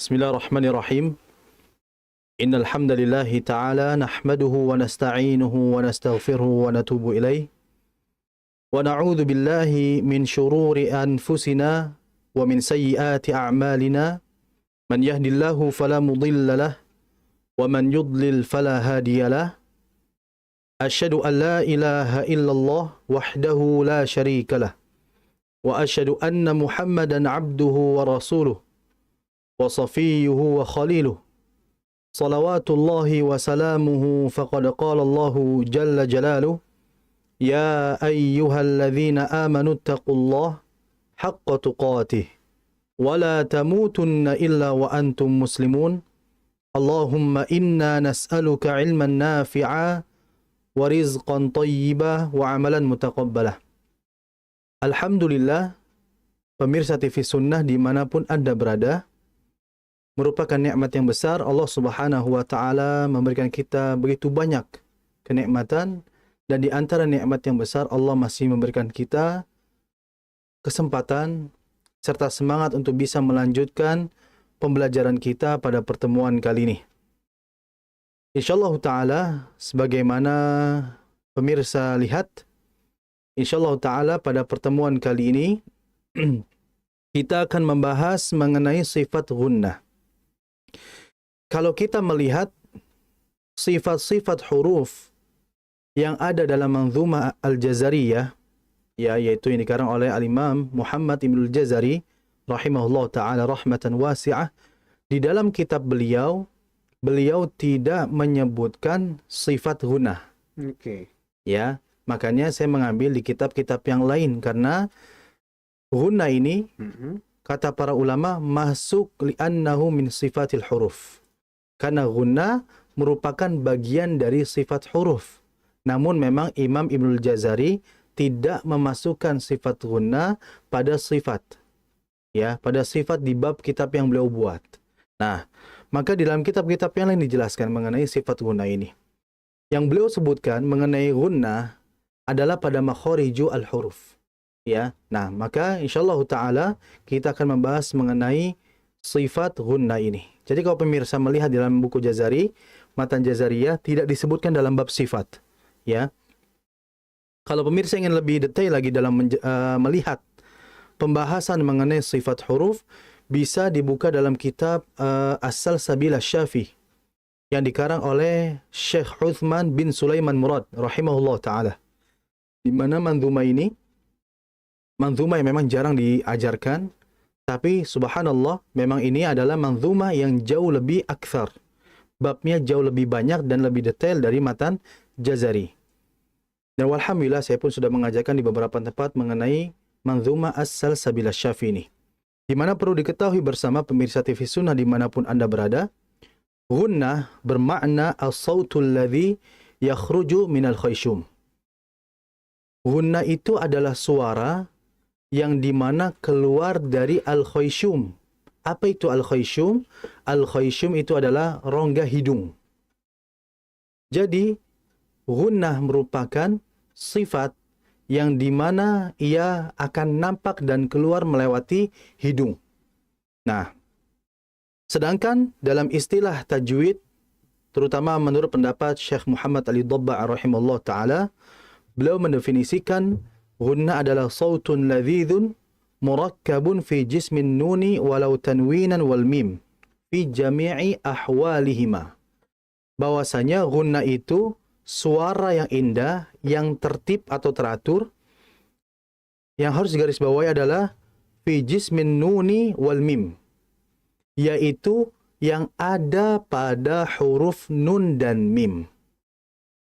Bismillahirrahmanirrahim. Innal hamdalillah ta'ala nahmaduhu wa nasta'inuhu wa nastaghfiruhu wa natubu ilaih. Wa na'udzu billahi min shururi anfusina wa min sayyiati a'malina. Man yahdihillahu fala mudilla lah wa man yudlil fala hadiya lah. Asyhadu an la ilaha illallah wahdahu la syarika lah. Wa asyhadu anna Muhammadan 'abduhu wa rasuluh wa safiyyuhu wa khaliluh. Salawatullahi wa salamuhu faqad qala Allahu jalla jalaluh. Ya ayyuhalladzina amanu taqullaha haqqa tuqatih wa la tamutunna illa wa antum muslimun. Allahumma inna nas'aluka ilman nafi'a wa rizqan tayyiba wa amalan mutaqabbalah. Alhamdulillah, pemirsa TV Sunnah dimanapun Anda berada, merupakan nikmat yang besar. Allah Subhanahu wa Ta'ala memberikan kita begitu banyak kenikmatan, dan di antara nikmat yang besar Allah masih memberikan kita kesempatan serta semangat untuk bisa melanjutkan pembelajaran kita pada pertemuan kali ini. Insyaallah Ta'ala, sebagaimana pemirsa lihat, insyaallah Ta'ala pada pertemuan kali ini kita akan membahas mengenai sifat gunnah. Kalau kita melihat sifat-sifat huruf yang ada dalam Manzumah Al-Jazariyah, yaitu yang dikarang oleh Al-Imam Muhammad Ibnul Jazari rahimahullah ta'ala rahmatan wasi'ah, di dalam kitab beliau tidak menyebutkan sifat gunnah. Ya, makanya saya mengambil di kitab-kitab yang lain, karena gunnah ini kata para ulama masuk li'annahu min sifatil huruf. Karena gunnah merupakan bagian dari sifat huruf. Namun memang Imam Ibnul Jazari tidak memasukkan sifat gunnah pada sifat. Ya, pada sifat di bab kitab yang beliau buat. Nah, maka di dalam kitab-kitab yang lain dijelaskan mengenai sifat gunnah ini. Yang beliau sebutkan mengenai gunnah adalah pada makhariju al-huruf. Ya, nah maka insyaallah ta'ala kita akan membahas mengenai sifat gunnah ini. Jadi kalau pemirsa melihat dalam buku Jazari, Matan Jazariyah, tidak disebutkan dalam bab sifat. Ya, kalau pemirsa ingin lebih detail lagi dalam melihat pembahasan mengenai sifat huruf, bisa dibuka dalam kitab As-Salsabil Asy-Syafi yang dikarang oleh Syekh Uthman bin Sulaiman Murad rahimahullah ta'ala. Di mana manzumah ini manzumah yang memang jarang diajarkan, tapi subhanallah memang ini adalah manzumah yang jauh lebih akthar. Babnya jauh lebih banyak dan lebih detail dari Matan Jazari. Dan walhamdulillah saya pun sudah mengajarkan di beberapa tempat mengenai manzumah As-Salsabil Asy-Syafi ini. Di mana perlu diketahui bersama pemirsa TV Sunnah dimanapun Anda berada, gunnah bermakna as-sautul ladzi yakhruju minal khayshum. Gunnah itu adalah suara yang dimana keluar dari al-khayshum. Apa itu al-khayshum? Al-khayshum itu adalah rongga hidung. Jadi, gunnah merupakan sifat yang dimana ia akan nampak dan keluar melewati hidung. Nah, sedangkan dalam istilah tajwid, terutama menurut pendapat Syekh Muhammad Ali Dabba' rahimahullah ta'ala, beliau mendefinisikan gunnah adalah sautun ladhidun murakkabun fi jismin nuni walau tanwinan wal mim fi jami'i ahwalihima. Bahwasanya gunnah itu suara yang indah, yang tertib atau teratur. Yang harus digarisbawahi adalah fi jismin nuni wal mim, yaitu yang ada pada huruf nun dan mim.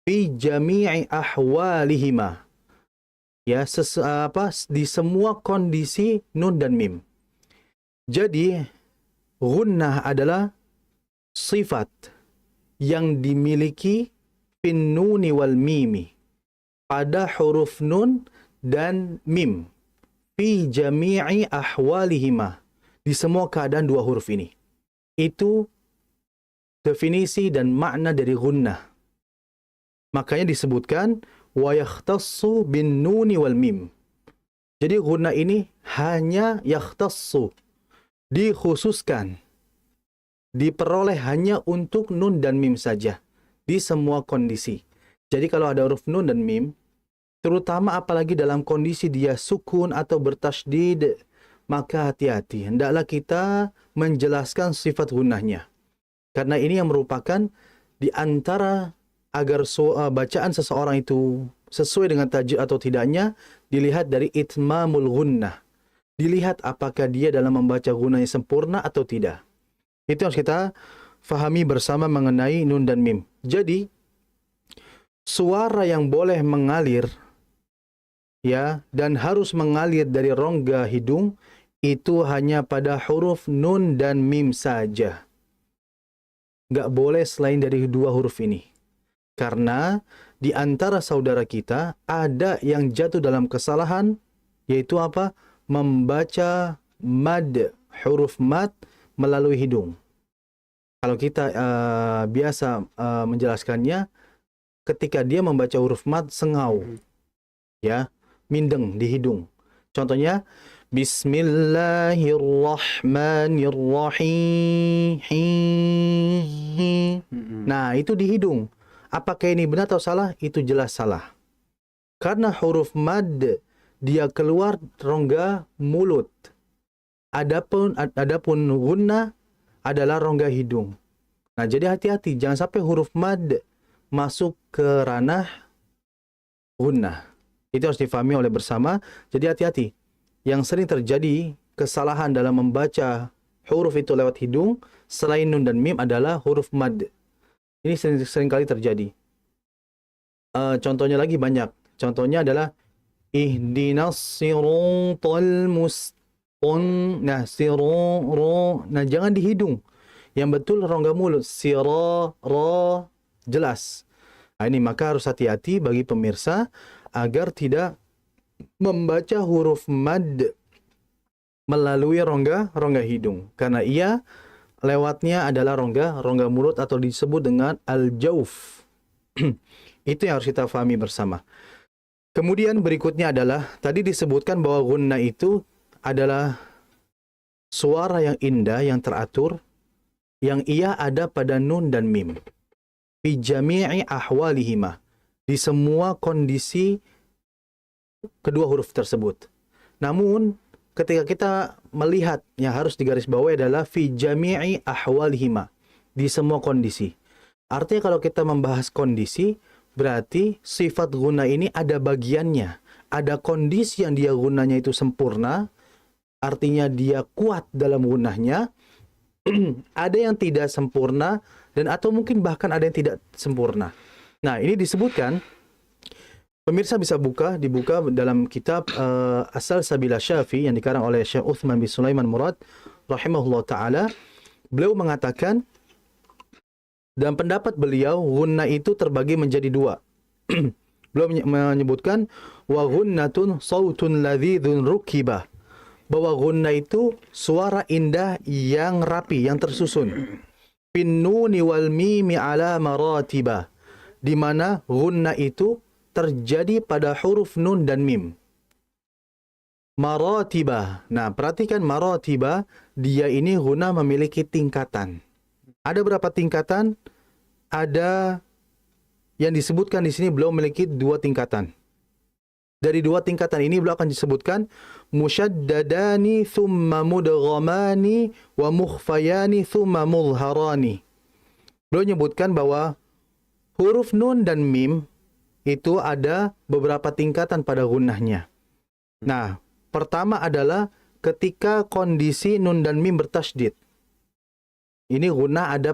Fi jami'i ahwalihima, ya, di semua kondisi nun dan mim. Jadi gunnah adalah sifat yang dimiliki fin nuni wal mimi, pada huruf nun dan mim, fi jami'i ahwalihima, di semua keadaan dua huruf ini. Itu definisi dan makna dari gunnah. Makanya disebutkan wa yakhtassu bin nuni wal mim. Jadi gunnah ini hanya yakhtassu, dikhususkan diperoleh hanya untuk nun dan mim saja di semua kondisi. Jadi kalau ada huruf nun dan mim, terutama apalagi dalam kondisi dia sukun atau bertasydid, maka hati-hati. Hendaklah kita menjelaskan sifat gunnahnya. Karena ini yang merupakan di antara agar bacaan seseorang itu sesuai dengan tajwid atau tidaknya, dilihat dari itmamul gunnah. Dilihat apakah dia dalam membaca gunnahnya sempurna atau tidak. Itu harus kita fahami bersama mengenai nun dan mim. Jadi, suara yang boleh mengalir ya dan harus mengalir dari rongga hidung itu hanya pada huruf nun dan mim saja. Nggak boleh selain dari dua huruf ini. Karena di antara saudara kita ada yang jatuh dalam kesalahan, yaitu apa? Membaca mad, huruf mad melalui hidung. Kalau kita biasa menjelaskannya, ketika dia membaca huruf mad sengau, ya, mindeng di hidung. Contohnya, Bismillahirrahmanirrahim. Nah, itu di hidung. Apakah ini benar atau salah? Itu jelas salah. Karena huruf mad dia keluar rongga mulut. Adapun gunnah adalah rongga hidung. Nah, jadi hati-hati, jangan sampai huruf mad masuk ke ranah gunnah. Itu harus difahami oleh bersama. Jadi hati-hati. Yang sering terjadi kesalahan dalam membaca huruf itu lewat hidung selain nun dan mim adalah huruf mad. Ini sering kali terjadi. Contohnya lagi banyak. Contohnya adalah ihdinas siratal mustaqim. Nah, nah, jangan di hidung. Yang betul rongga mulut. Jelas. Nah, ini maka harus hati-hati bagi pemirsa agar tidak membaca huruf mad melalui rongga hidung. Karena ia lewatnya adalah rongga mulut atau disebut dengan al-jauf. Itu yang harus kita pahami bersama. Kemudian berikutnya adalah, tadi disebutkan bahwa gunnah itu adalah suara yang indah, yang teratur, yang ia ada pada nun dan mim. Fi jami'i ahwalihima. Di semua kondisi kedua huruf tersebut. Namun, ketika kita melihat yang harus digarisbawahi adalah fi jami'i ahwalihima. Di semua kondisi. Artinya kalau kita membahas kondisi, berarti sifat gunnah ini ada bagiannya. Ada kondisi yang dia gunnahnya itu sempurna, artinya dia kuat dalam gunnahnya. Ada yang tidak sempurna, dan atau mungkin bahkan ada yang tidak sempurna. Nah, ini disebutkan, pemirsa bisa dibuka dalam kitab As-Salsabilah Syafi yang dikarang oleh Syekh Uthman bin Sulaiman Murad rahimahullah ta'ala. Beliau mengatakan, dalam pendapat beliau, gunnah itu terbagi menjadi dua. Beliau menyebutkan, wa gunnatun sautun ladhidun rukibah. Bahwa gunnah itu suara indah yang rapi, yang tersusun. Fin nuni wal mimi ala maratibah. Di mana gunnah itu terjadi pada huruf nun dan mim. Maratibah. Nah, perhatikan maratibah, dia ini gunnah memiliki tingkatan. Ada berapa tingkatan? Ada yang disebutkan di sini beliau memiliki dua tingkatan. Dari dua tingkatan ini beliau akan disebutkan musyaddadani thumma mudghamani wa mukhfayani thumma mudharani. Beliau menyebutkan bahwa huruf nun dan mim itu ada beberapa tingkatan pada gunnahnya. Nah, pertama adalah ketika kondisi nun dan mim bertasydid. Ini gunnah ada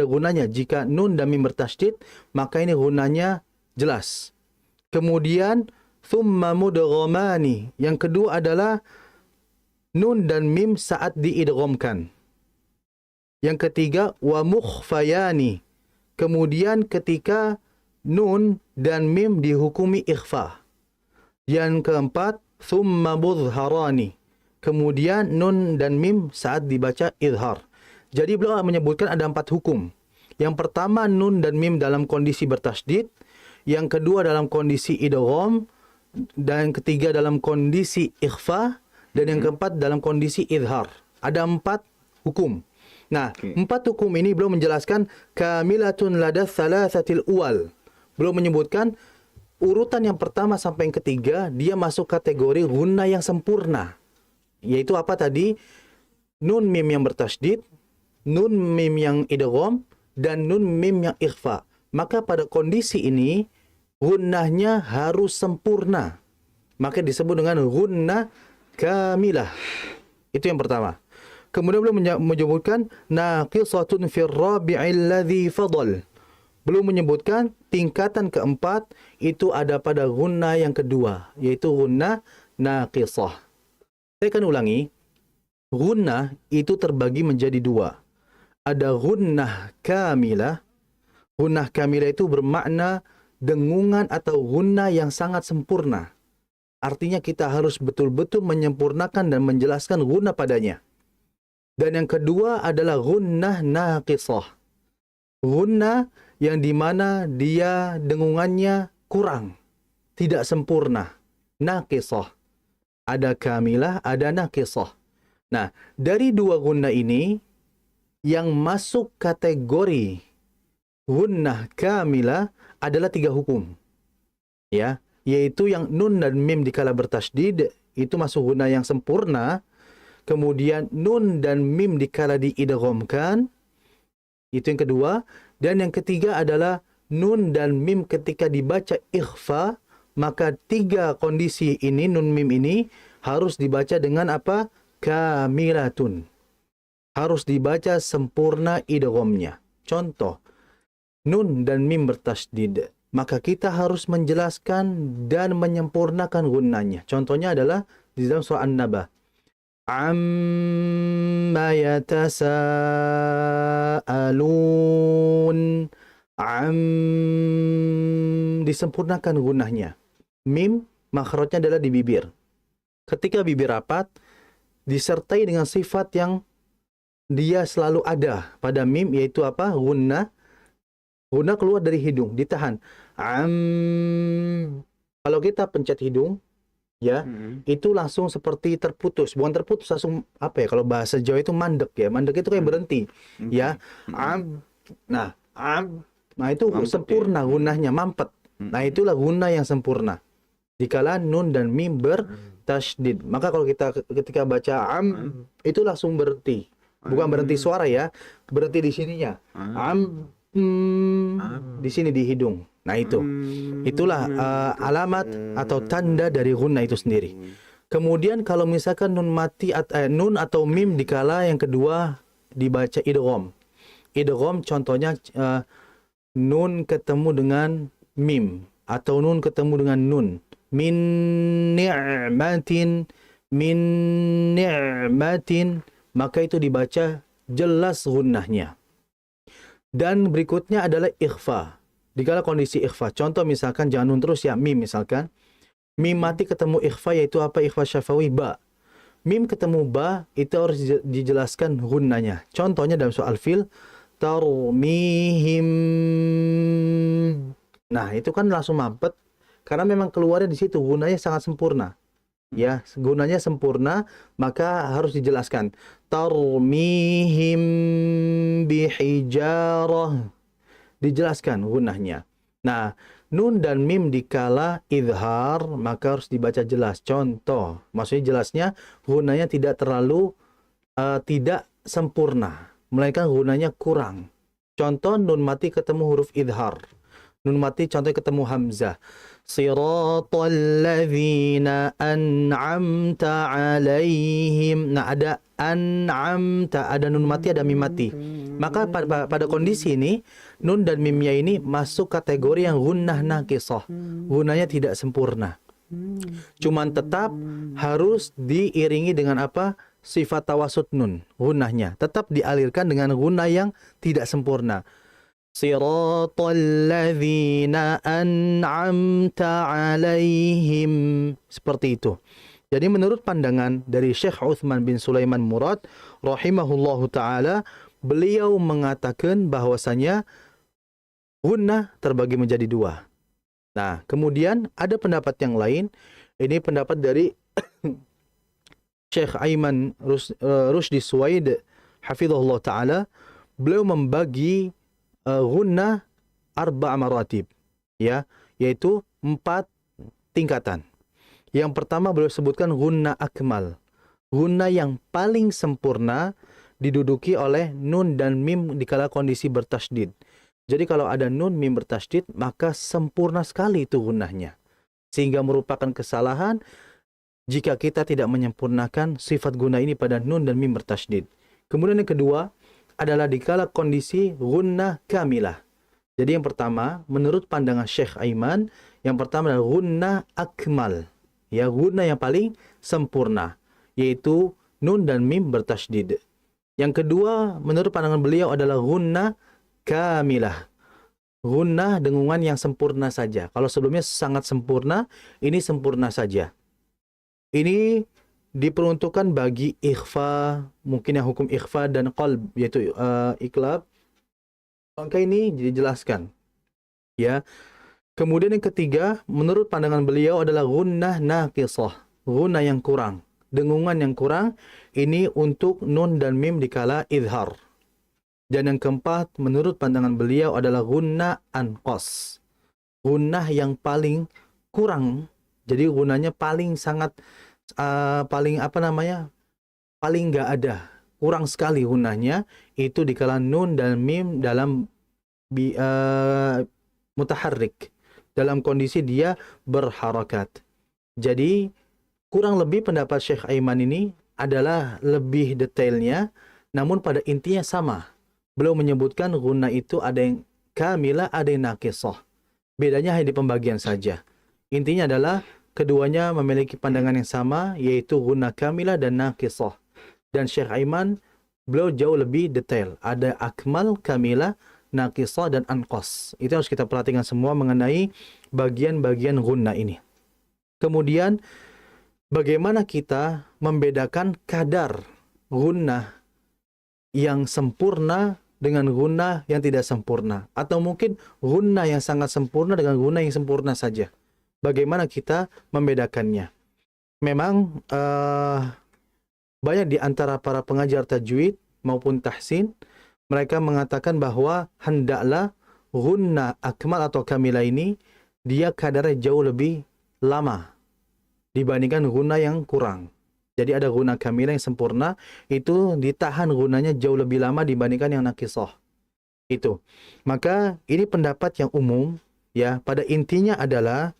gunnahnya. Jika nun dan mim bertasydid, maka ini gunnahnya jelas. Kemudian thumma mudghamani. Yang kedua adalah nun dan mim saat diidghamkan. Yang ketiga wa mukhfayani. Kemudian ketika nun dan mim dihukumi ikhfa. Yang keempat thumma mudharani. Kemudian nun dan mim saat dibaca izhar. Jadi beliau menyebutkan ada 4 hukum. Yang pertama, nun dan mim dalam kondisi bertasydid. Yang kedua dalam kondisi idgham. Dan yang ketiga dalam kondisi ikhfa. Dan yang keempat dalam kondisi izhar. Ada 4 hukum. Nah, 4 hukum ini belum menjelaskan kamilatun lada thalathatil uwal. Belum menyebutkan urutan yang pertama sampai yang ketiga, dia masuk kategori gunnah yang sempurna. Yaitu apa tadi? Nun mim yang bertasydid, nun mim yang idgham, dan nun mim yang ikhfa. Maka pada kondisi ini, gunnahnya harus sempurna. Maka disebut dengan gunnah kamilah. Itu yang pertama. Kemudian beliau menyebutkan naqisatun fir rabi'il ladzi fadal. Belum menyebutkan tingkatan keempat itu ada pada gunnah yang kedua, yaitu gunnah naqisah. Saya akan ulangi. Gunnah itu terbagi menjadi dua. Ada gunnah kamilah. Gunnah kamilah itu bermakna dengungan atau gunnah yang sangat sempurna. Artinya kita harus betul-betul menyempurnakan dan menjelaskan gunnah padanya. Dan yang kedua adalah gunnah naqisah. Gunnah yang dimana dia dengungannya kurang, tidak sempurna. Naqisah. Ada kamilah, ada naqisah. Nah, dari dua gunnah ini, yang masuk kategori gunnah kamilah adalah 3 hukum. Ya, yaitu yang nun dan mim dikala bertasydid, itu masuk gunnah yang sempurna. Kemudian nun dan mim dikala diidghamkan, itu yang kedua. Dan yang ketiga adalah nun dan mim ketika dibaca ikhfa, maka 3 kondisi ini, nun mim ini harus dibaca dengan apa? Kamilatun. Harus dibaca sempurna idghamnya. Contoh, nun dan mim bertasydid, maka kita harus menjelaskan dan menyempurnakan gunnahnya. Contohnya adalah di dalam surah An-Naba. Amma yatasaalun. Disempurnakan gunnahnya. Mim makhrajnya adalah di bibir. Ketika bibir rapat disertai dengan sifat yang dia selalu ada pada mim, yaitu apa? Gunnah. Gunnah keluar dari hidung, ditahan. Kalau kita pencet hidung, ya, itu langsung seperti terputus. Bukan terputus, langsung apa ya? Kalau bahasa Jawa itu mandek ya. Mandek itu kayak berhenti, ya. Nah, itu sempurna gunnahnya, mampet. Nah, itulah gunnah yang sempurna. Dikala nun dan mim bertasydid. Maka kalau kita ketika baca itu langsung berhenti. Bukan berhenti suara ya, berhenti di sininya. Di sini di hidung. Nah, itulah alamat atau tanda dari gunnah itu sendiri. Kemudian kalau misalkan nun mati nun atau mim dikala yang kedua dibaca idgham. Idgham contohnya nun ketemu dengan mim atau nun ketemu dengan nun. Min ni'matin, maka itu dibaca jelas gunnahnya. Dan berikutnya adalah ikhfa. Dikala kondisi ikhfa, contoh misalkan jangan nun terus ya, mim misalkan. Mim mati ketemu ikhfa, yaitu apa? Ikhfa syafawi ba. Mim ketemu ba, itu harus dijelaskan gunnahnya. Contohnya dalam soal fil, tarmihim. Nah, itu kan langsung mampet, karena memang keluarnya di situ, gunnahnya sangat sempurna. Ya, gunnahnya sempurna, maka harus dijelaskan. Tarmihim bihijarah. Dijelaskan gunnahnya. Nah, nun dan mim dikala izhar, maka harus dibaca jelas. Contoh, maksudnya jelasnya gunnahnya tidak terlalu tidak sempurna, melainkan gunnahnya kurang. Contoh, nun mati ketemu huruf izhar. Nun mati contohnya ketemu hamzah. Siratal ladzina an'amta alaihim. Nah, ada an'amta, ada nun mati, ada mim mati. Maka pada kondisi ini, nun dan mimnya ini masuk kategori yang gunnah naqisah. Gunnahnya tidak sempurna. Cuman tetap harus diiringi dengan apa? Sifat tawasud nun, gunnahnya. Tetap dialirkan dengan gunnah yang tidak sempurna. Siratal ladzina an'amta alaihim. Seperti itu. Jadi menurut pandangan dari Syekh Uthman bin Sulaiman Murad rahimahullahu ta'ala, beliau mengatakan bahwasanya gunnah terbagi menjadi 2. Nah, kemudian ada pendapat yang lain. Ini pendapat dari Syekh Aiman Rushdi Suwaid hafizahullah taala, beliau membagi gunnah arba' maratib, ya, yaitu 4 tingkatan. Yang pertama beliau sebutkan gunnah akmal, gunnah yang paling sempurna diduduki oleh nun dan mim dikala kondisi bertasydid. Jadi kalau ada nun mim bertasydid, maka sempurna sekali itu gunnahnya, sehingga merupakan kesalahan jika kita tidak menyempurnakan sifat gunnah ini pada nun dan mim bertasydid. Kemudian yang kedua adalah dikala kondisi gunnah kamilah. Jadi yang pertama, menurut pandangan Syekh Aiman, yang pertama adalah gunnah akmal, ya, gunnah yang paling sempurna, yaitu nun dan mim bertasydid. Yang kedua, menurut pandangan beliau adalah gunnah kamilah, gunnah dengungan yang sempurna saja. Kalau sebelumnya sangat sempurna, ini sempurna saja. Ini diperuntukkan bagi ikhfa, mungkin yang hukum ikhfa dan qalb, yaitu iklab. Maka ini dijelaskan, ya. Kemudian yang ketiga, menurut pandangan beliau adalah gunnah naqisah, gunnah yang kurang, dengungan yang kurang, ini untuk nun dan mim dikala izhar. Dan yang keempat, menurut pandangan beliau adalah gunnah anqas, gunnah yang paling kurang. Jadi gunnahnya paling sangat paling paling nggak ada, kurang sekali gunnahnya, itu dikala nun dan mim dalam mutaharrik, dalam kondisi dia berharakat. Jadi kurang lebih pendapat Syekh Aiman ini adalah lebih detailnya, namun pada intinya sama. Beliau menyebutkan gunnah itu ada yang kamilah, ada yang naqisah. Bedanya hanya di pembagian saja. Intinya adalah keduanya memiliki pandangan yang sama, yaitu gunnah kamilah dan naqisah. Dan Syekh Aiman, beliau jauh lebih detail. Ada akmal, kamilah, naqisah, dan anqas. Itu harus kita perhatikan semua mengenai bagian-bagian gunnah ini. Kemudian, bagaimana kita membedakan kadar gunnah yang sempurna dengan gunnah yang tidak sempurna, atau mungkin gunnah yang sangat sempurna dengan gunnah yang sempurna saja. Bagaimana kita membedakannya? Memang banyak di antara para pengajar tajwid maupun tahsin, mereka mengatakan bahwa hendaklah gunnah akmal atau kamilah ini dia kadarnya jauh lebih lama dibandingkan gunnah yang kurang. Jadi ada gunnah kamilah yang sempurna, itu ditahan gunnahnya jauh lebih lama dibandingkan yang naqisah. Itu. Maka ini pendapat yang umum, ya. Pada intinya adalah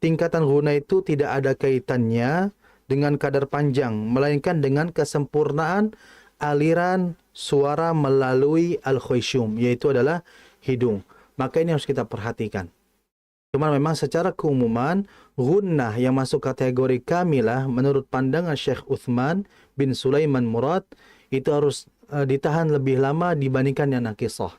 tingkatan gunnah itu tidak ada kaitannya dengan kadar panjang, melainkan dengan kesempurnaan aliran suara melalui al-khayshum, yaitu adalah hidung. Maka ini harus kita perhatikan. Cuma memang secara keumuman, gunnah yang masuk kategori kamilah menurut pandangan Syekh Uthman bin Sulaiman Murad itu harus ditahan lebih lama dibandingkan yang naqisah.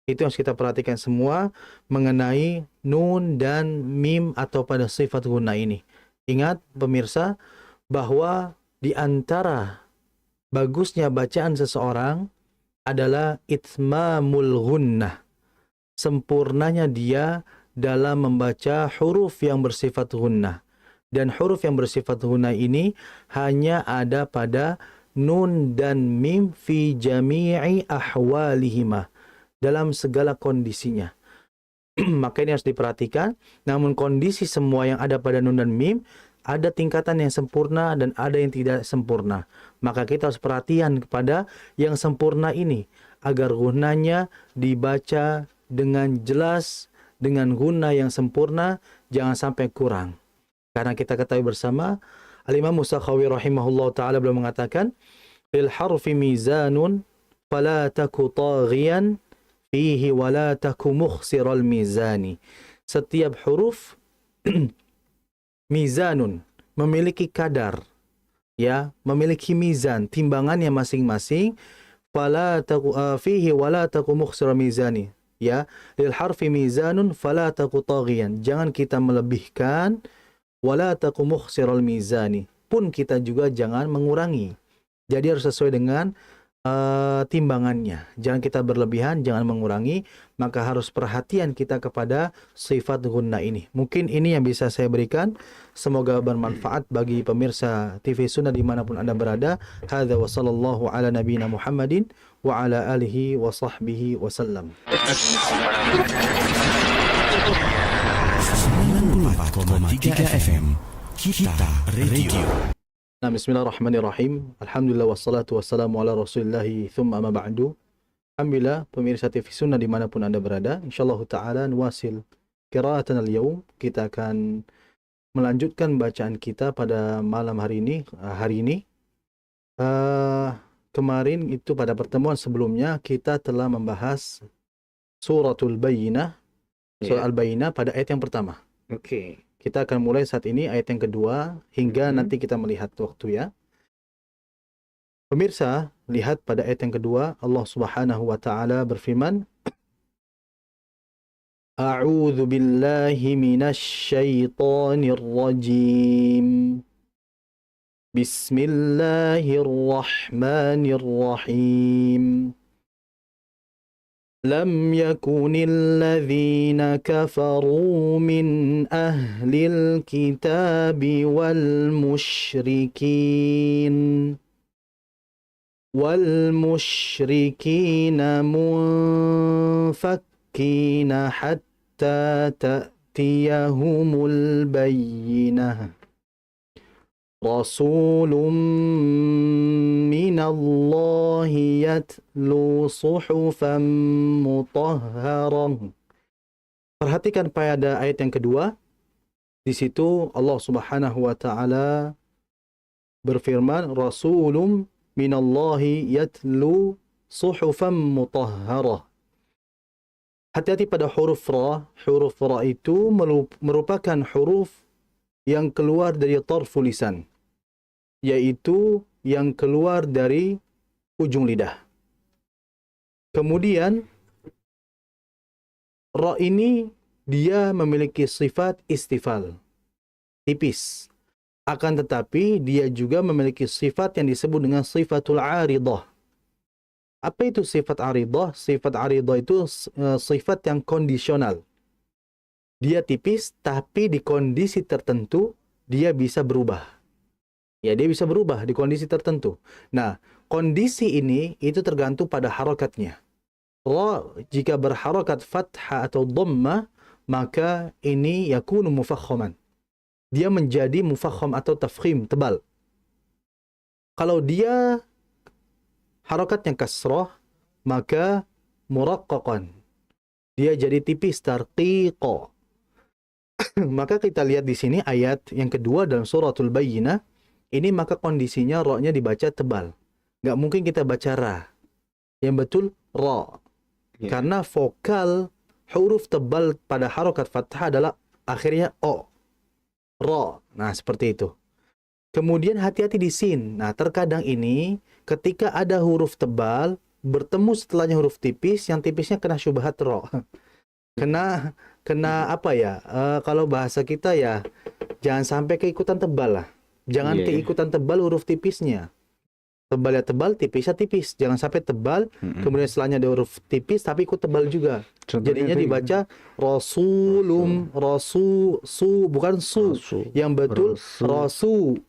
Itu yang harus kita perhatikan semua mengenai nun dan mim atau pada sifat gunnah ini. Ingat pemirsa bahwa di antara bagusnya bacaan seseorang adalah itmamul gunnah, sempurnanya dia dalam membaca huruf yang bersifat gunnah. Dan huruf yang bersifat gunnah ini hanya ada pada nun dan mim fi jami'i ahwalihima, dalam segala kondisinya. Maka ini harus diperhatikan. Namun kondisi semua yang ada pada nun dan mim, ada tingkatan yang sempurna dan ada yang tidak sempurna. Maka kita harus perhatian kepada yang sempurna ini, agar gunnahnya dibaca dengan jelas, dengan gunnah yang sempurna, jangan sampai kurang. Karena kita ketahui bersama, Al-Imam Musakhawi rahimahullah ta'ala beliau mengatakan, lil harfi mizanun fala taku taghiyan fihi wala taku mukhsiral mizani. Setiap huruf mizanun, memiliki kadar, ya, memiliki mizan, timbangannya masing-masing. Fala taku fihi wala taku mukhsiral mizani. Ya, lil harfi mizanun fala taku taghiyan. Jangan kita melebihkan, wala taku mukhsiral mizani. Pun kita juga jangan mengurangi. Jadi harus sesuai dengan timbangannya. Jangan kita berlebihan, jangan mengurangi, maka harus perhatian kita kepada sifat gunnah ini. Mungkin ini yang bisa saya berikan. Semoga bermanfaat bagi pemirsa TV Sunnah dimanapun Anda berada. Hadza wa sallallahu ala nabiyina Muhammadin wa ala alihi wa sahbihi wasallam. 94,3 FM Kita Radio. Nah, bismillahirrahmanirrahim. Alhamdulillah wassalatu wassalamu ala rasulillahi thumma amma ba'du. Alhamdulillah pemirsa TV Sunnah dimanapun Anda berada. InsyaAllah ta'ala nuwasil qira'atan al-yawm. Kita akan melanjutkan bacaan kita pada malam hari ini. Kemarin itu pada pertemuan sebelumnya kita telah membahas suratul Bayyinah. Surah Al-Bayyinah pada ayat yang pertama. Oke. Kita akan mulai saat ini ayat yang kedua hingga nanti kita melihat waktu ya. Pemirsa, lihat pada ayat yang kedua Allah Subhanahu wa taala berfirman, A'udzu billahi minasy syaithanir rajim. Bismillahirrahmanirrahim. لم يكن الذين كفروا من أهل الكتاب والمشركين منفكين حتى تأتيهم البينة رسول من الله يتلو صحفا مطهرة. Perhatikan pada ayat yang kedua. Di situ Allah Subhanahu wa taala berfirman, Rasulun minallahi yatlu suhufan mutahharah. Hati-hati pada huruf ra. Huruf ra itu merupakan huruf yang keluar dari tarful lisan, yaitu yang keluar dari ujung lidah. Kemudian ra ini dia memiliki sifat istifal, tipis. Akan tetapi dia juga memiliki sifat yang disebut dengan sifatul aridah. Apa itu sifat aridah? Sifat aridah itu sifat yang kondisional. Dia tipis, tapi di kondisi tertentu dia bisa berubah. Ya, dia bisa berubah di kondisi tertentu. Nah, kondisi ini itu tergantung pada harakatnya. Ra jika berharakat fathah atau dhammah, maka ini yakunu mufakhaman. Dia menjadi mufakham atau tafkhim, tebal. Kalau dia harakatnya kasrah, maka muraqqaqan. Dia jadi tipis, tarqiqa. Maka kita lihat di sini ayat yang kedua dalam suratul Bayyinah. Ini maka kondisinya ra-nya dibaca tebal. Nggak mungkin kita baca ra. Yang betul ra. Yeah. Karena vokal huruf tebal pada harokat fathah adalah akhirnya o. Ra. Nah, seperti itu. Kemudian hati-hati di sin. Nah, terkadang ini ketika ada huruf tebal bertemu setelahnya huruf tipis, yang tipisnya kena syubhat ra. Kena apa ya? Kalau bahasa kita ya, jangan sampai keikutan tebal lah. Jangan keikutan tebal huruf tipisnya. Tebalnya tebal, tipisnya tipis. Jangan sampai tebal, kemudian setelahnya ada huruf tipis, tapi ikut tebal juga. Jadinya dibaca rasulum, bukan su. Yang betul rasu,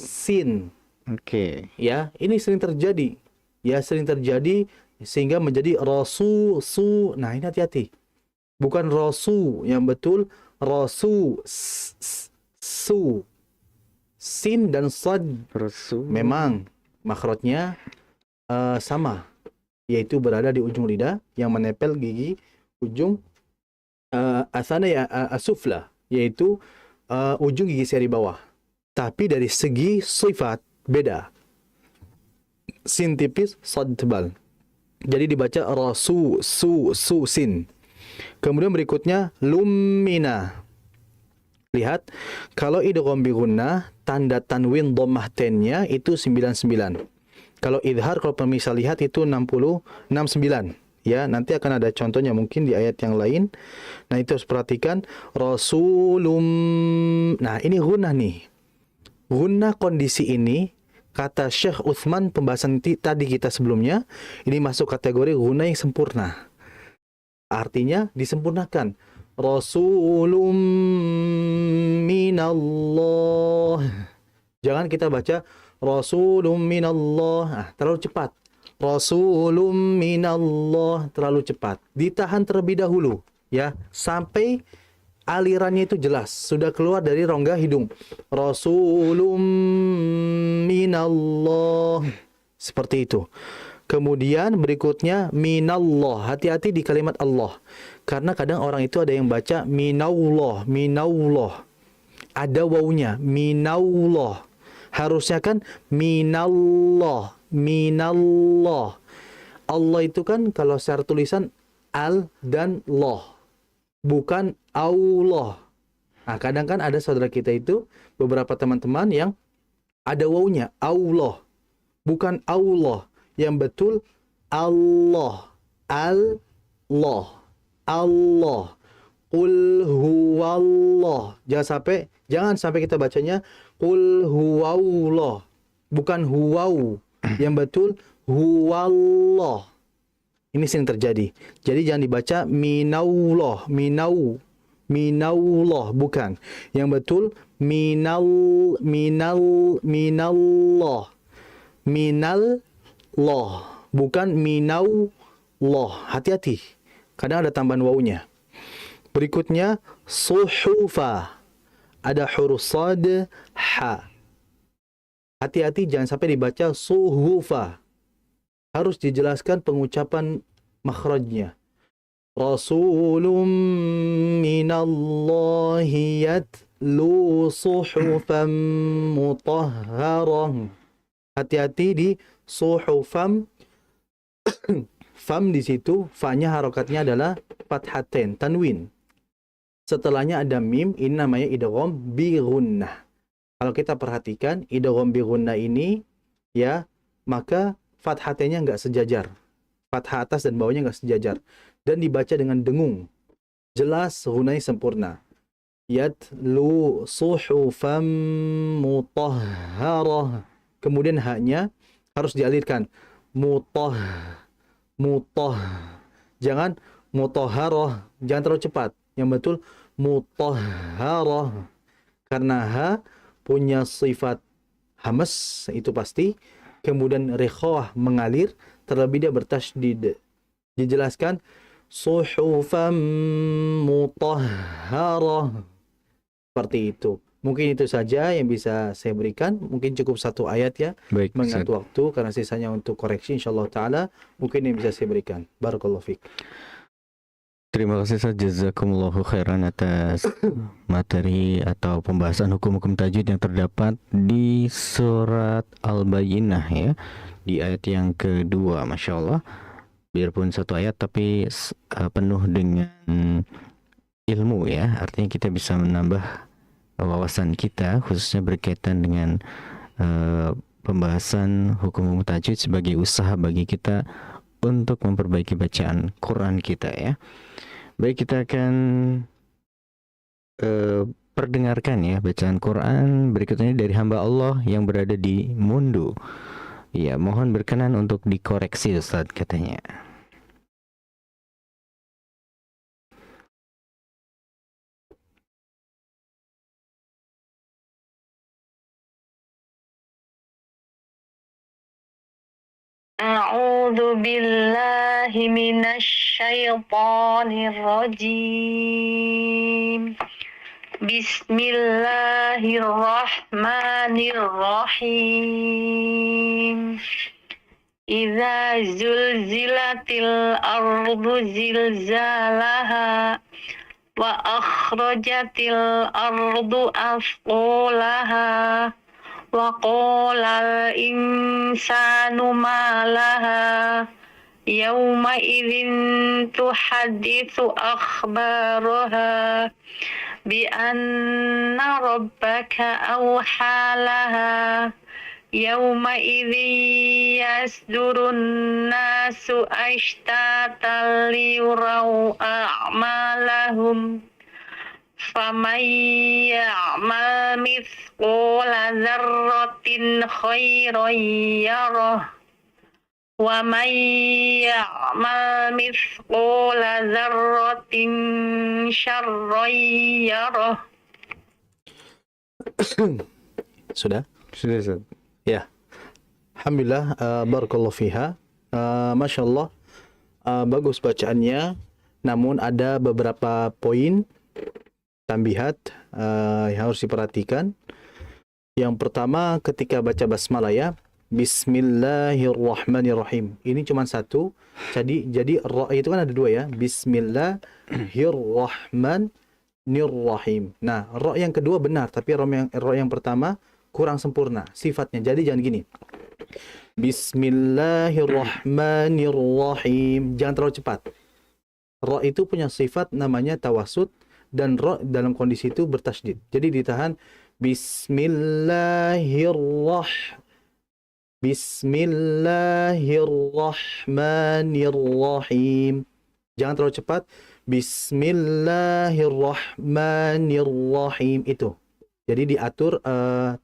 sin. Oke. Ya, ini sering terjadi. Ya, sering terjadi sehingga menjadi rasu, su. Nah, ini hati-hati. Bukan rasu, yang betul rasu, su. Sin dan sad memang makhrajnya sama, yaitu berada di ujung lidah yang menempel gigi ujung asana asufla, yaitu ujung gigi seri bawah. Tapi dari segi sifat beda. Sin tipis, sad tebal. Jadi dibaca rasu, su, sin. Kemudian berikutnya lumina. Lihat, kalau idgham bi gunnah, tanda tanwin dhammah tennya itu 99. Kalau idhar, kalau pemirsa lihat itu 69. Ya, nanti akan ada contohnya mungkin di ayat yang lain. Nah, itu harus perhatikan rasulum. Nah, ini gunnah nih. Gunnah kondisi ini kata Syekh Utsman pembahasan tadi kita sebelumnya, ini masuk kategori guna yang sempurna. Artinya disempurnakan. Rasulun minallah. Jangan kita baca Rasulun minallah, terlalu cepat. Rasulun minallah, terlalu cepat. Ditahan terlebih dahulu, ya, sampai alirannya itu jelas, sudah keluar dari rongga hidung. Rasulun minallah. Seperti itu. Kemudian berikutnya minallah. Hati-hati di kalimat Allah. Karena kadang orang itu ada yang baca minallah, minallah. Ada wawunya, minallah. Harusnya kan minallah, minallah. Allah itu kan kalau secara tulisan al dan loh, bukan Allah. Nah, kadang kan ada saudara kita itu, beberapa teman-teman yang ada wawunya, Allah, bukan Allah. Yang betul Allah, Allah, Allah. Qul huwallah. Jangan sampai kita bacanya qul huwallah, bukan huwau. Yang betul huwallah. Ini sering terjadi. Jadi jangan dibaca minallah, minallah, bukan. Yang betul minallah, bukan minallah. Hati-hati. Kadang ada tambahan wawunya. Berikutnya suhufa. Ada huruf sad, ha. Hati-hati jangan sampai dibaca suhufa. Harus dijelaskan pengucapan makhrajnya. Rasulun minallahi yatlu suhufan mutahharah. Hati-hati di suhufan. Fam di situ, fa-nya harokatnya adalah fathatain, tanwin. Setelahnya ada mim, ini namanya idgham bi gunnah. Kalau kita perhatikan idgham bi gunnah ini, ya, maka fathatnya enggak sejajar. Fathah atas dan bawahnya enggak sejajar. Dan dibaca dengan dengung. Jelas gunnahnya sempurna. Yatlu suhufan mutahharah. Kemudian haknya harus dialirkan. Jangan mutahharah, jangan terlalu cepat. Yang betul mutahharah. Karena ha punya sifat hamas, itu pasti. Kemudian rikhawah, mengalir, terlebih dia bertasydid. Dijelaskan suhufan mutahharah. Seperti itu. Mungkin itu saja yang bisa saya berikan. Mungkin cukup satu ayat ya. Baik, mengingat waktu, karena sisanya untuk koreksi insyaallah taala. Mungkin yang bisa saya berikan. Barakallahu fiik. Terima kasih Ustaz, jazakumullahu khairan atas materi atau pembahasan hukum-hukum tajwid yang terdapat di surat Al-Bayyinah ya, di ayat yang kedua. Masya Allah, biarpun satu ayat tapi penuh dengan ilmu ya, artinya kita bisa menambah wawasan kita khususnya berkaitan dengan pembahasan hukum tajwid sebagai usaha bagi kita untuk memperbaiki bacaan Quran kita ya. Baik, kita akan perdengarkan ya bacaan Quran berikutnya dari hamba Allah yang berada di Mundo. Ya, mohon berkenan untuk dikoreksi Ustaz katanya. A'udzu billahi minasy syaithanir rajim. Bismillahirrahmanirrahim. Idza zulzilatil ardu zilzalaha wa akhrajatil ardu asqalaha wa qala al-insanu ma laha yawma idzin tuhadditsu akhbaraha bi anna rabbaka awha laha yawma idzin yasdurun nasu ashtatan liyuraw a'malahum فمن يعمل مثقال ذرة خيرا يره ومن يعمل مثقال ذرة شرا يره. Sudah? Sudah Ustaz. Ya. Alhamdulillah, barakallahu fiha. Masya Allah, bagus bacaannya. Namun ada beberapa poin tambihat yang harus diperhatikan. Yang pertama, ketika baca basmalah ya, Bismillahirrahmanirrahim. Ini cuma satu. Jadi ra itu kan ada dua ya. Bismillahirrahmanirrahim. Nah, ra yang kedua benar, tapi ra yang pertama kurang sempurna sifatnya. Jadi jangan gini. Bismillahirrahmanirrahim. Jangan terlalu cepat. Ra itu punya sifat namanya tawasud, dan ra dalam kondisi itu bertasydid. Jadi ditahan Bismillahirrahmanirrahim. Jangan terlalu cepat. Bismillahirrahmanirrahim itu. Jadi diatur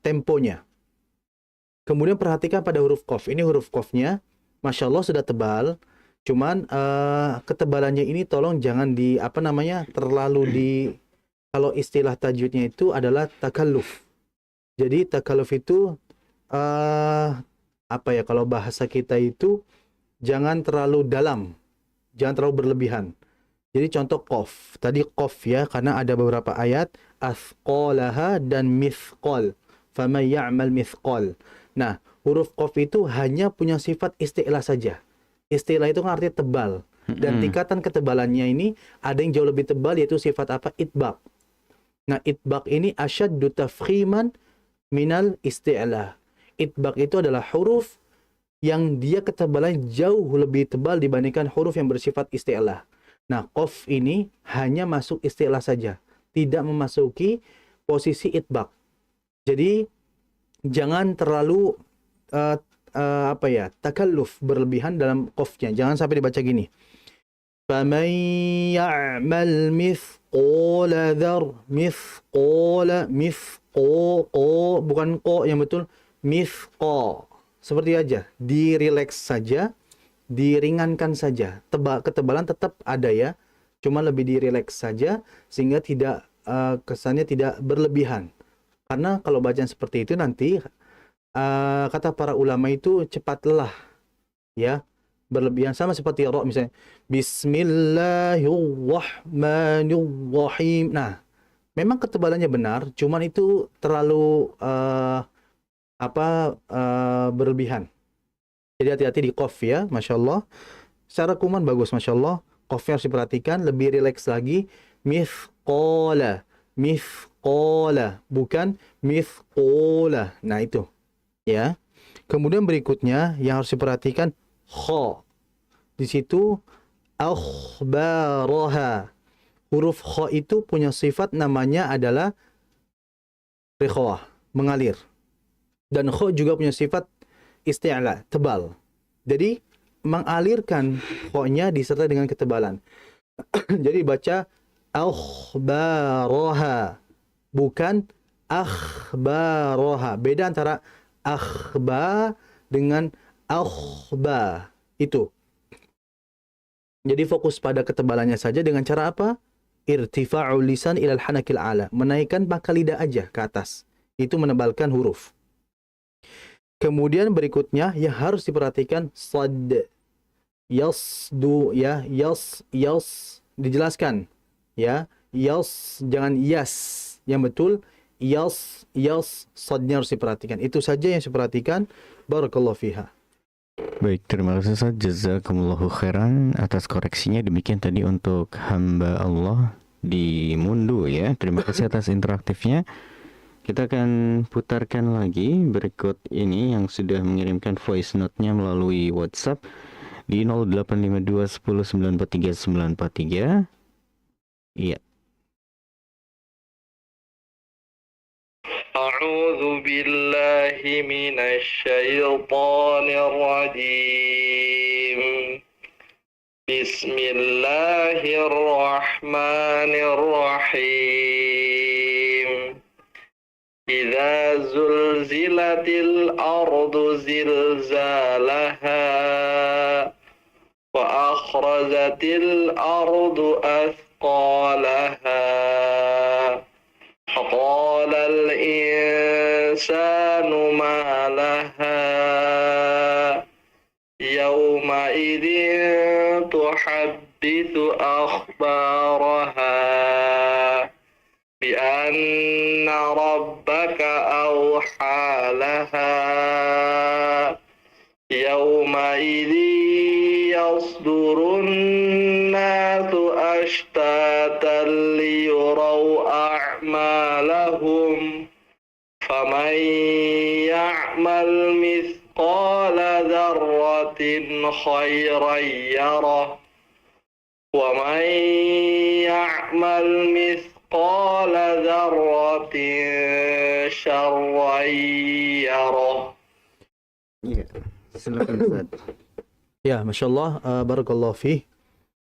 temponya. Kemudian perhatikan pada huruf qaf. Ini huruf qafnya, Masya Allah sudah tebal. Cuman ketebalannya ini tolong jangan terlalu kalau istilah tajwidnya itu adalah takalluf. Jadi takalluf itu kalau bahasa kita itu jangan terlalu dalam, jangan terlalu berlebihan. Jadi contoh qaf. Tadi qaf ya, karena ada beberapa ayat athqalaha dan mithqal. Faman ya'mal mithqal. Nah, huruf qaf itu hanya punya sifat isti'la saja. Istilah itu kan artinya tebal. Dan tingkatan ketebalannya ini ada yang jauh lebih tebal, yaitu sifat apa? Itbaq. Nah, itbaq ini asyaddu tafkhiman minal isti'la. Itbaq itu adalah huruf yang dia ketebalan jauh lebih tebal dibandingkan huruf yang bersifat isti'la. Nah, qaf ini hanya masuk isti'la saja, tidak memasuki posisi itbaq. Jadi jangan terlalu takalluf berlebihan dalam qafnya. Jangan sampai dibaca gini. Faman ya'mal mithqala bukan qa yang betul, mithqa. Seperti aja, dirileks saja, diringankan saja. Ketebalan tetap ada ya, cuma lebih dirileks saja sehingga tidak kesannya tidak berlebihan. Karena kalau bacaan seperti itu nanti kata para ulama itu cepat lelah ya, berlebihan. Sama seperti ra misalnya Bismillahirrahmanirrahim. Nah, memang ketebalannya benar, cuman itu terlalu berlebihan. Jadi hati-hati di qaf ya. Masya Allah, secara kuman bagus, Masya Allah. Qafnya harus diperhatikan, lebih rileks lagi. Mithqala, bukan mithqala. Nah itu ya. Kemudian berikutnya yang harus diperhatikan kha. Di situ akhbaraha. Huruf kha itu punya sifat namanya adalah rikhwah, mengalir. Dan kha juga punya sifat isti'la, tebal. Jadi mengalirkan kha-nya disertai dengan ketebalan. Jadi baca akhbaraha, bukan akhbaraha. Beda antara akhba dengan akhba itu. Jadi fokus pada ketebalannya saja dengan cara apa? Irtifa'ul lisan ilal hanakil a'la. Menaikkan pangkal lidah aja ke atas. Itu menebalkan huruf. Kemudian berikutnya yang harus diperhatikan sad. Yasdu ya, yas dijelaskan ya. Yas jangan yas. Yang betul yas sadnya harus diperhatikan. Itu saja yang saya perhatikan. Barakallahu fiha. Baik, terima kasih Ustaz. Jazakumullahu khairan atas koreksinya. Demikian tadi untuk hamba Allah di Mundu ya. Terima kasih atas interaktifnya. Kita akan putarkan lagi berikut ini yang sudah mengirimkan voice note-nya melalui WhatsApp di 0852 10 943 943. Iya. أعوذ بالله من الشيطان الرجيم Bismillahirrahmanirrahim. Idza zulzilatil ardu zilzalaha wa akhrajatil ardu athqalaha. Faqala al-insanu ma laha yawma idzin tuhadditsu akhbaraha bi anna rabbaka awha laha yawma idzi yasdurun nasu ashtatan liyuraw a'malahum faman ya'mal mithqala dzarratin khairan yarah wa man ya'mal mithqala dzarratin syarran yarah. Iya, silakan Ustaz. Ya, Masya Allah, barakallahu fih.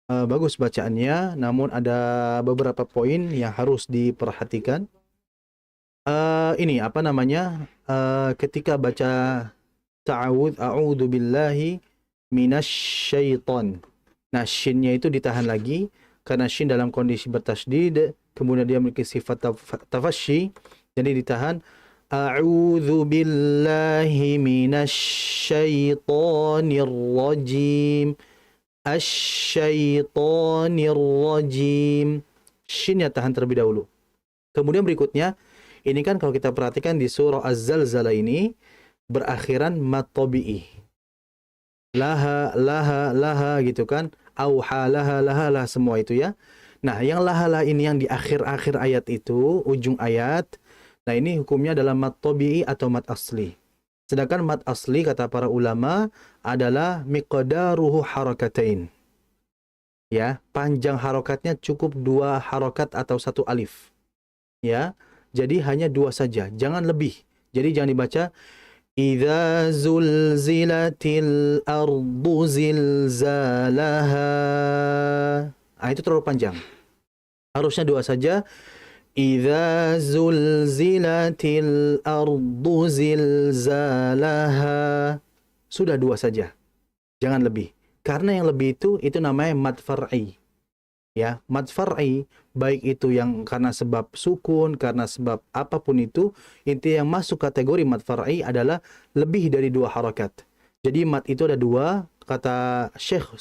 Bagus bacaannya, namun ada beberapa poin yang harus diperhatikan. Ini apa namanya? Ketika baca ta'awudz, a'udzu billahi minasyaiton. Nah, shinnya itu ditahan lagi karena shin dalam kondisi bertasydid, kemudian dia memiliki sifat tafasyi, jadi ditahan. A'udzu billahi minasyaitonir rajim. Asyaitonir rajim. Shinnya tahan terlebih dahulu. Kemudian berikutnya, ini kan kalau kita perhatikan di surah Az-Zalzalah ini berakhiran mat tabi'i. Laha, laha, laha gitu kan. Auha, laha, laha, laha, semua itu ya. Nah, yang laha, laha ini yang di akhir-akhir ayat itu, ujung ayat. Nah, ini hukumnya adalah mat tabi'i atau mat asli. Sedangkan mat asli kata para ulama adalah miqdaruhu harakatain. Ya, panjang harokatnya cukup 2 harokat atau 1 alif. Ya, jadi hanya 2 saja, jangan lebih. Jadi jangan dibaca idza zulzilatil ardu zilzalaha. Ah, itu terlalu panjang. Harusnya 2 saja. Idza zulzilatil ardu zilzalaha. Sudah 2 saja. Jangan lebih. Karena yang lebih itu namanya mad far'i. Ya, mad far'i baik itu yang karena sebab sukun, karena sebab apapun itu, inti yang masuk kategori mad far'i adalah lebih dari 2 harakat. Jadi mad itu ada 2, kata Syekh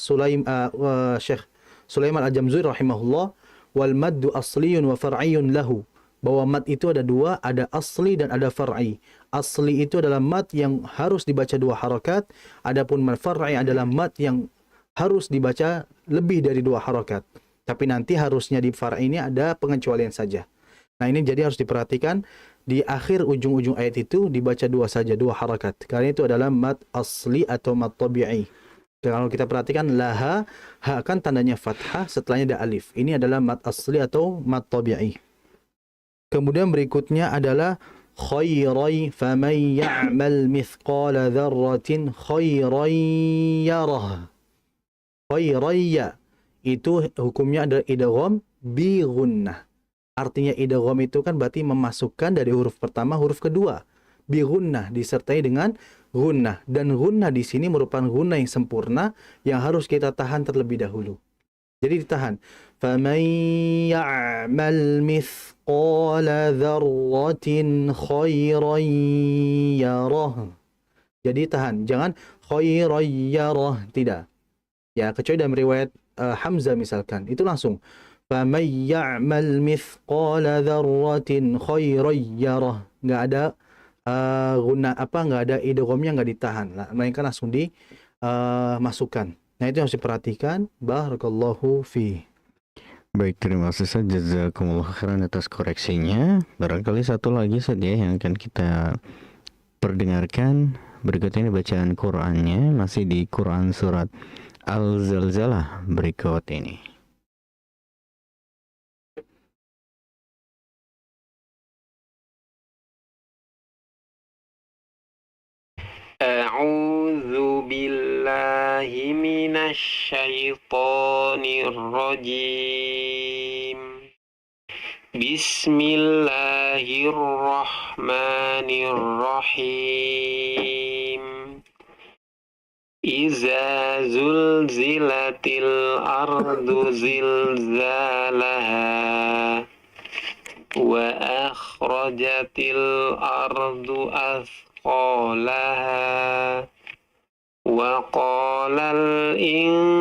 Sulaiman Al-Jamzuri rahimahullah, wal maddu asliyun wa far'iyun lahu. Bahwa mad itu ada 2, ada asli dan ada far'i. Asli itu adalah mad yang harus dibaca 2 harakat, adapun mad far'i adalah mad yang harus dibaca lebih dari 2 harakat. Tapi nanti harusnya di far'i ini ada pengecualian saja. Nah, ini jadi harus diperhatikan di akhir ujung-ujung ayat itu dibaca 2 saja, 2 harakat. Karena itu adalah mad asli atau mad tabi'i. Kalau kita perhatikan laha, ha kan tandanya fathah, setelahnya ada alif. Ini adalah mad asli atau mad tabi'i. Kemudian berikutnya adalah khairai faman ya'mal mithqala dzarratin khairan yarah. Khairayya itu hukumnya adalah idgham bi gunnah. Artinya idgham itu kan berarti memasukkan dari huruf pertama huruf kedua. Bi gunnah disertai dengan gunnah, dan gunnah di sini merupakan gunnah yang sempurna yang harus kita tahan terlebih dahulu. Jadi ditahan. Faman ya'mal mithqala dzarratin khairan yarah. Jadi tahan, jangan khairan yarah, tidak. Ya, kecuali dalam riwayat Hamzah misalkan, itu langsung faman ya'mal mithqala dzarratin khairan yarah. Enggak ada enggak ada idghamnya, enggak ditahan. Melainkan langsung dimasukkan. Nah, itu harus diperhatikan. Barakallahu fi. Baik, terima kasih Ustaz. Jazakumullah khairan atas koreksinya. Barangkali satu lagi saja yang akan kita perdengarkan. Berikut ini bacaan Qur'annya, masih di Quran surat Al-Zalzalah berikut ini. أعوذ بالله من الشيطان الرجيم بسم الله الرحمن الرحيم إذا زلزلت الأرض زلزالها وأخرجت الأرض أثقالها وقال الإنسان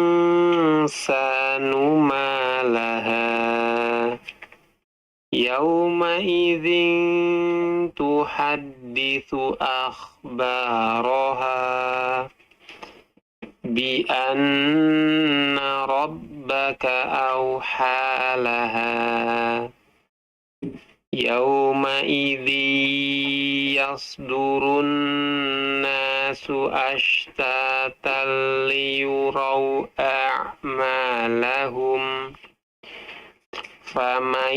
ما لها يومئذ تحدث أخبارها بأن ربك أوحى لها يومئذ يصدر الناس أشتاتا ليروا أعمالهم فمن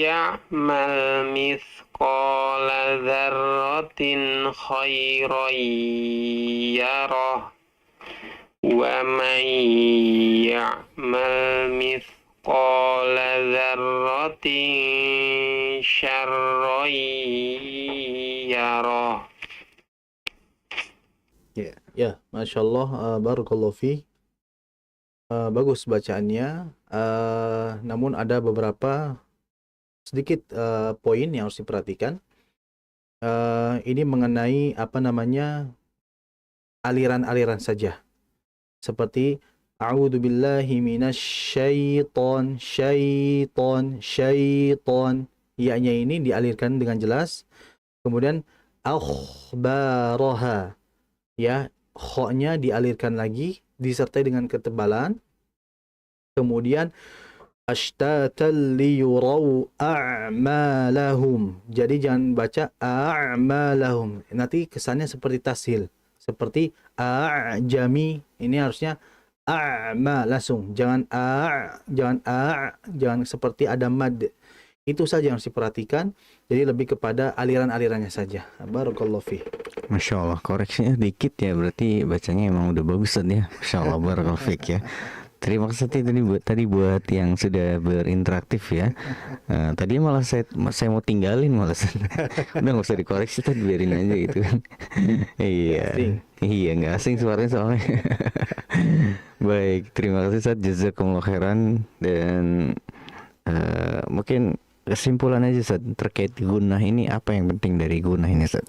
يعمل مثقال ذرة خيرا يره ومن يعمل مثقال ذرة شرا يره. Ya, Masya Allah, Barakallahu fi. Bagus bacaannya, namun ada beberapa sedikit poin yang harus diperhatikan. Ini mengenai aliran-aliran saja, seperti A'udzu billahi minasyaiton, syaiton. Ya-nya ini dialirkan dengan jelas. Kemudian akhbaraha, ya, kho-nya dialirkan lagi disertai dengan ketebalan. Kemudian ashtatal liyurau a'malahum. Jadi jangan baca a'malahum. Nanti kesannya seperti tashil, seperti a'jami. Ini harusnya a'ma langsung. Jangan seperti ada mad. Itu saja yang harus diperhatikan. Jadi lebih kepada aliran-alirannya saja. Barakallahu fi. Masya Allah, koreksinya dikit ya, berarti bacanya emang udah bagus ya. Masya Allah, barakallahu fiik ya. Terima kasih tadi buat yang sudah berinteraktif ya. Tadi malah saya mau tinggalin malah. Udah nggak usah dikoreksi, tadi biarin aja gitu kan. Iya nggak asing suaranya soalnya. Baik, terima kasih Ustaz, jazakumullah khairan. Dan mungkin kesimpulan aja Ustaz terkait gunah ini, apa yang penting dari gunah ini Ustaz?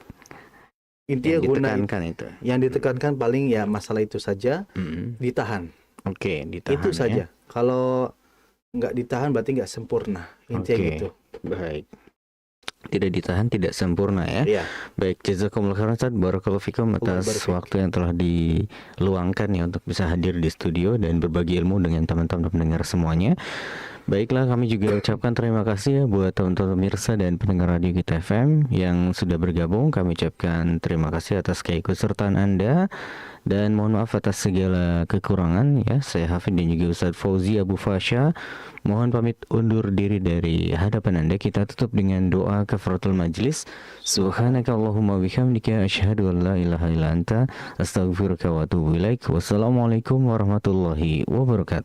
Intinya ditekankan itu. Yang ditekankan paling ya masalah itu saja, ditahan. Oke, ditahan. Itu saja. Kalau nggak ditahan berarti nggak sempurna. Intinya gitu. Baik. Tidak ditahan tidak sempurna ya. Iya. Baik, jazakumullah khairan Ustaz, barakallahu fikum atas waktu yang telah diluangkan ya untuk bisa hadir di studio dan berbagi ilmu dengan teman-teman pendengar semuanya. Baiklah, kami juga ucapkan terima kasih ya buat teman-teman pemirsa dan pendengar Radio Kita FM yang sudah bergabung. Kami ucapkan terima kasih atas keikutsertaan Anda dan mohon maaf atas segala kekurangan ya. Saya Hafid dan juga Ustaz Fauzi Abu Fasha mohon pamit undur diri dari hadapan Anda. Kita tutup dengan doa kafaratul majlis. Subhanakallahumma bihamdika asyhadu an la ilaha illa anta astaghfiruka wa atubu ilaik. Wassalamualaikum warahmatullahi wabarakatuh.